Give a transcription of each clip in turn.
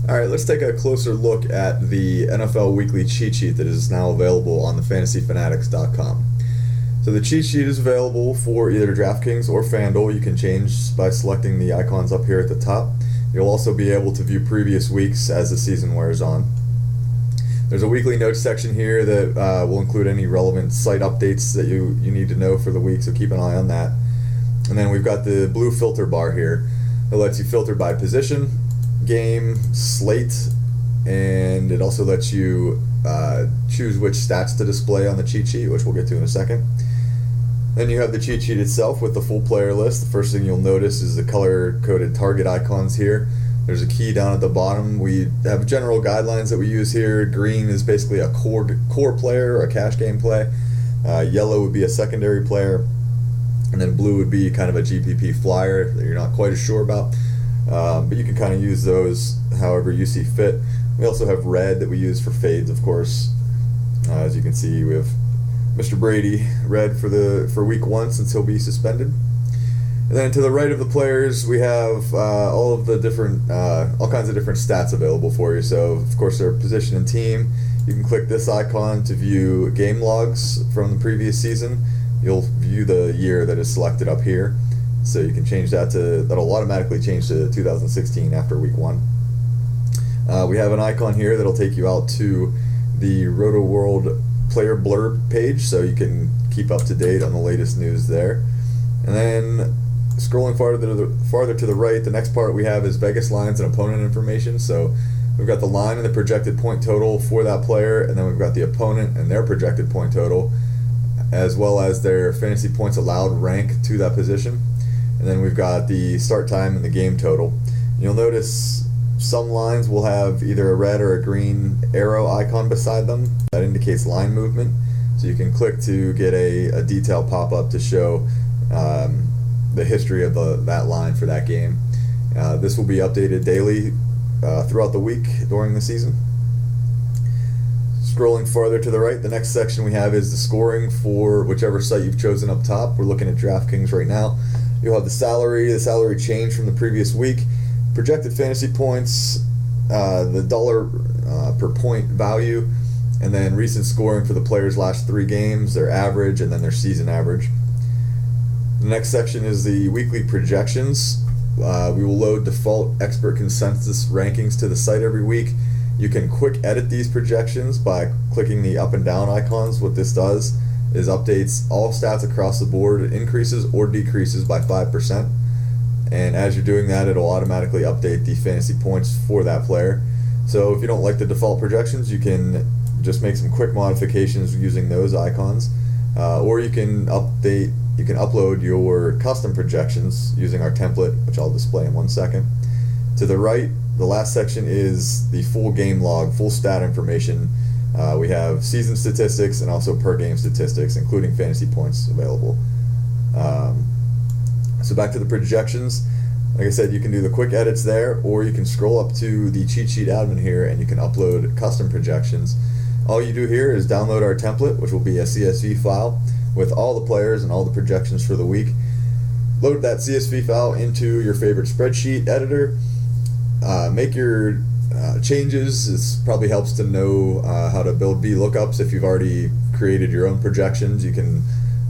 All right, let's take a closer look at the NFL Weekly Cheat Sheet that is now available on the fantasyfanatics.com. So the cheat sheet is available for either DraftKings or FanDuel. You can change by selecting the icons up here at the top. You'll also be able to view previous weeks as the season wears on. There's a weekly notes section here that will include any relevant site updates that you need to know for the week, so keep an eye on that. And then we've got the blue filter bar here. It lets you filter by position, game, slate, and it also lets you choose which stats to display on the cheat sheet, which we'll get to in a second. Then you have the cheat sheet itself with the full player list. The first thing you'll notice is the color-coded target icons here. There's a key down at the bottom. We have general guidelines that we use here. Green is basically a core player or a cash game play. Yellow would be a secondary player. And then blue would be kind of a GPP flyer that you're not quite as sure about. But you can kind of use those however you see fit. We also have red that we use for fades, of course. As you can see, we have Mr. Brady red for week 1 since he'll be suspended. And then to the right of the players, we have all kinds of different stats available for you. So, of course, their position and team. You can click this icon to view game logs from the previous season. You'll view the year that is selected up here. So you can change that'll automatically change to 2016 after week 1. We have an icon here that'll take you out to the Roto World player blurb page, so you can keep up to date on the latest news there. And then scrolling farther to the right, the next part we have is Vegas lines and opponent information. So we've got the line and the projected point total for that player, and then we've got the opponent and their projected point total, as well as their fantasy points allowed rank to that position. And then we've got the start time and the game total. You'll notice some lines will have either a red or a green arrow icon beside them. That indicates line movement. So you can click to get a detail pop-up to show the history of that line for that game. This will be updated daily throughout the week during the season. Scrolling farther to the right, the next section we have is the scoring for whichever site you've chosen up top. We're looking at DraftKings right now. You'll have the salary change from the previous week, projected fantasy points, the dollar per point value, and then recent scoring for the players' last 3 games, their average, and then their season average. The next section is the weekly projections. We will load default expert consensus rankings to the site every week. You can quick edit these projections by clicking the up and down icons. What this does is updates all stats across the board. It increases or decreases by 5%. And as you're doing that, it'll automatically update the fantasy points for that player. So if you don't like the default projections, you can just make some quick modifications using those icons. Or you can upload your custom projections using our template, which I'll display in 1 second. To the right, the last section is the full game log, full stat information. We have season statistics and also per game statistics, including fantasy points available. So back to the projections. Like I said, you can do the quick edits there, or you can scroll up to the cheat sheet admin here and you can upload custom projections. All you do here is download our template, which will be a CSV file with all the players and all the projections for the week. Load that CSV file into your favorite spreadsheet editor. Make your changes. This probably helps to know how to build VLOOKUPs. If you've already created your own projections, you can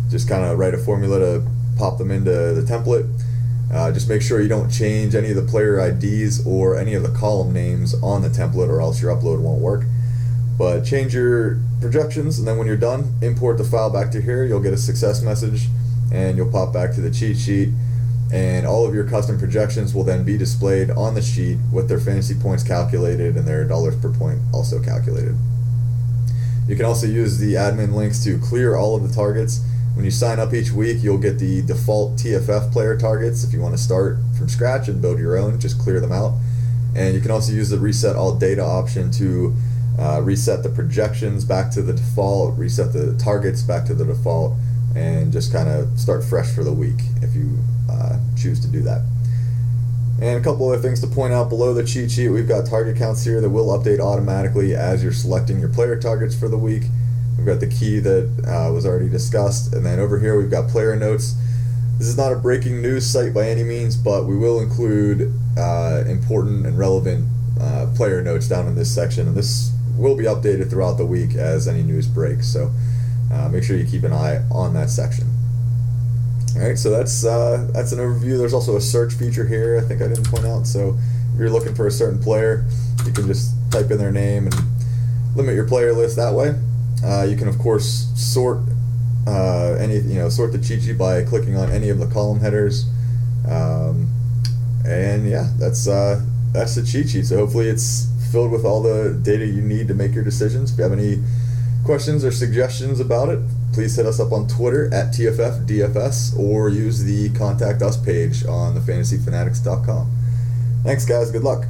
just kind of write a formula to pop them into the template. Just make sure you don't change any of the player IDs or any of the column names on the template, or else your upload won't work. But change your projections, and then when you're done, import the file back to here. You'll get a success message, and you'll pop back to the cheat sheet, and all of your custom projections will then be displayed on the sheet with their fantasy points calculated and their dollars per point also calculated. You can also use the admin links to clear all of the targets. When you sign up each week, you'll get the default TFF player targets. If you want to start from scratch and build your own, just clear them out. And you can also use the reset all data option to reset the projections back to the default, reset the targets back to the default, and just kind of start fresh for the week if you choose to do that. And a couple other things to point out below the cheat sheet. We've got target counts here that will update automatically as you're selecting your player targets for the week. We've got the key that was already discussed, and then over here we've got player notes. This is not a breaking news site by any means, but we will include important and relevant player notes down in this section, and this will be updated throughout the week as any news breaks. So make sure you keep an eye on that section. All right, so that's an overview. There's also a search feature here. I think I didn't point out. So if you're looking for a certain player, you can just type in their name and limit your player list that way. You can of course sort sort the cheat sheet by clicking on any of the column headers. And yeah, that's the cheat sheet. So hopefully it's filled with all the data you need to make your decisions. If you have any questions or suggestions about it, please hit us up on Twitter at TFFDFS or use the Contact Us page on thefantasyfanatics.com. Thanks, guys. Good luck.